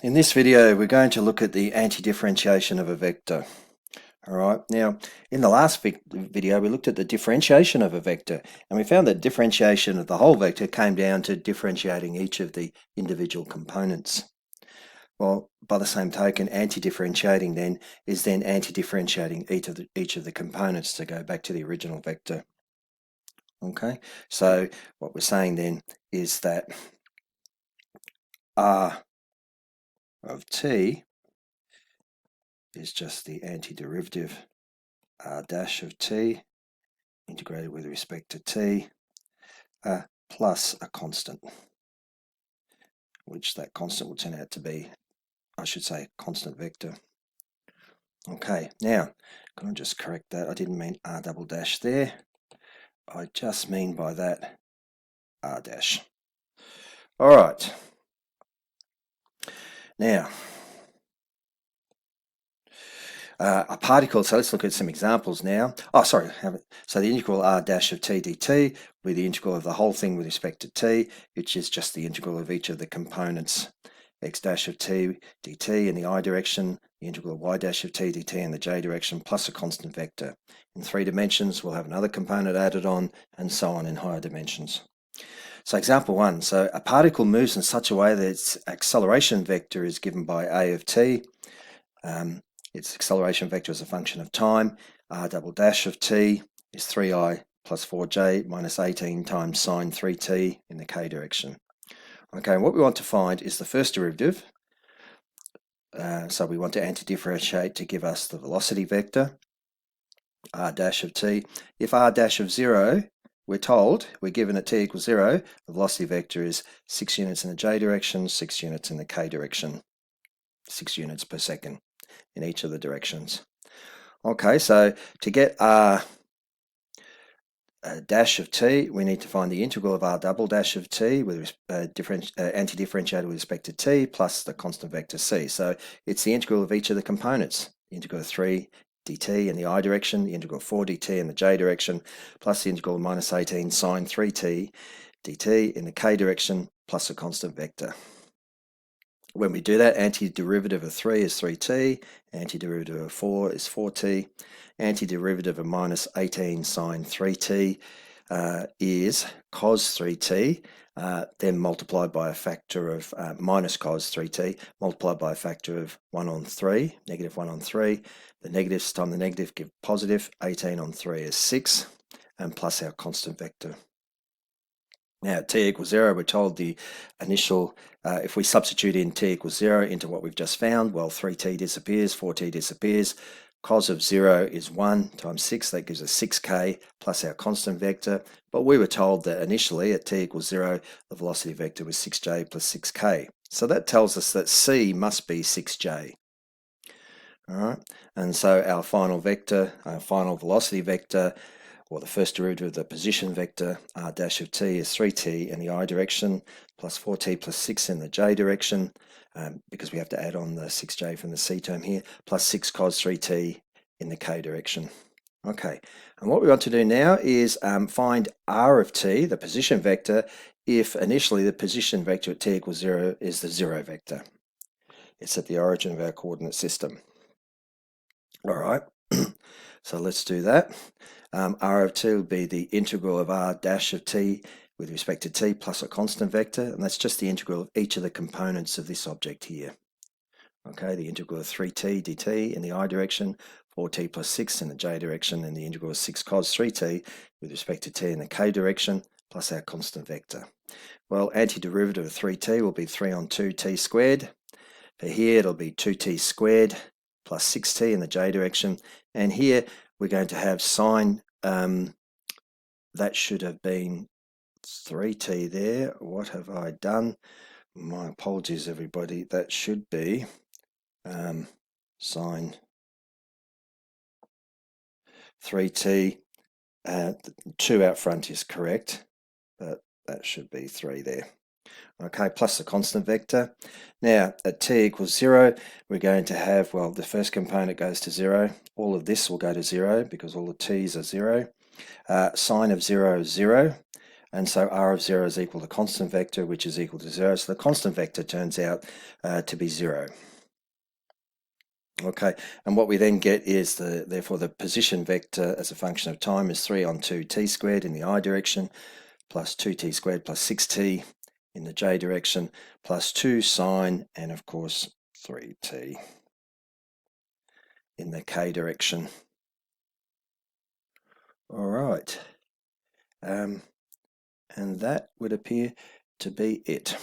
In this video, we're going to look at the anti-differentiation of a vector. All right. Now, in the last video, we looked at the differentiation of a vector, and we found that differentiation of the whole vector came down to differentiating each of the individual components. Well, by the same token, anti-differentiating then is anti-differentiating each of the components to go back to the original vector. Okay. So what we're saying then is that R of t is just the antiderivative r dash of t integrated with respect to t plus a constant, which that constant will turn out to be, I should say, a constant vector. Okay, now, can I just correct that? I didn't mean r double dash there. I just mean by that r dash. All right. Now, a particle, so let's look at some examples now. Oh, sorry. So the integral r dash of t dt with the integral of the whole thing with respect to t, which is just the integral of each of the components. X dash of t dt in the I direction, the integral of y dash of t dt in the j direction, plus a constant vector. In 3 dimensions, we'll have another component added on, and so on in higher dimensions. So example 1, so a particle moves in such a way that its acceleration vector is given by a of t. Its acceleration vector is a function of time. R double dash of t is 3i plus 4j minus 18 times sine 3t in the k direction. Okay, and what we want to find is the first derivative. So we want to anti-differentiate to give us the velocity vector, r dash of t. If r dash of 0, we're given at t equals 0, the velocity vector is 6 units in the j direction, 6 units in the k direction, 6 units per second in each of the directions. Okay, so to get r dash of t, we need to find the integral of r double dash of t with anti-differentiated with respect to t plus the constant vector c. So it's the integral of each of the components, the integral of 3 dt in the I direction, the integral of 4 dt in the j direction, plus the integral of minus 18 sine 3t dt in the k direction, plus a constant vector. When we do that, antiderivative of 3 is 3t, antiderivative of 4 is 4t, antiderivative of minus 18 sine 3t is cos 3t, then multiplied by a factor of minus cos 3t, multiplied by a factor of 1 on 3, negative 1 on 3. The negatives times the negative give positive, 18 on 3 is 6, and plus our constant vector. Now, at t equals 0, we're told the initial, if we substitute in t equals 0 into what we've just found, well, 3t disappears, 4t disappears. Cos of 0 is 1 times 6, that gives us 6k plus our constant vector. But we were told that initially at t equals 0, the velocity vector was 6j plus 6k. So that tells us that c must be 6j. All right, and so our final vector, our final velocity vector, or the first derivative of the position vector, r dash of t is 3t in the I direction, plus 4t plus 6 in the j direction, because we have to add on the 6j from the c term here, plus 6 cos 3t in the k direction. Okay, and what we want to do now is find r of t, the position vector, if initially the position vector at t equals 0 is the 0 vector. It's at the origin of our coordinate system. All right, so let's do that. R of t will be the integral of r dash of t with respect to t plus a constant vector, and that's just the integral of each of the components of this object here. Okay, the integral of 3t dt in the I direction, 4t plus 6 in the j direction, and the integral of 6 cos 3t with respect to t in the k direction, plus our constant vector. Well, antiderivative of 3t will be 3 on 2t squared. For here, it'll be 2t squared plus 6t in the j direction, and here we're going to have sine, that should have been 3t there. What have I done? My apologies, everybody. That should be sine 3t. 2 out front is correct, but that should be 3 there. Okay, plus the constant vector. Now, at t equals 0, we're going to have, well, the first component goes to 0. All of this will go to 0 because all the t's are 0. Sine of 0 is 0. And so r of 0 is equal to constant vector, which is equal to 0. So the constant vector turns out to be 0. Okay, and what we then get is therefore the position vector as a function of time is 3 on 2t squared in the I direction, plus 2t squared plus 6t in the j direction, plus 2 sine, and of course 3t in the k direction. All right, and that would appear to be it.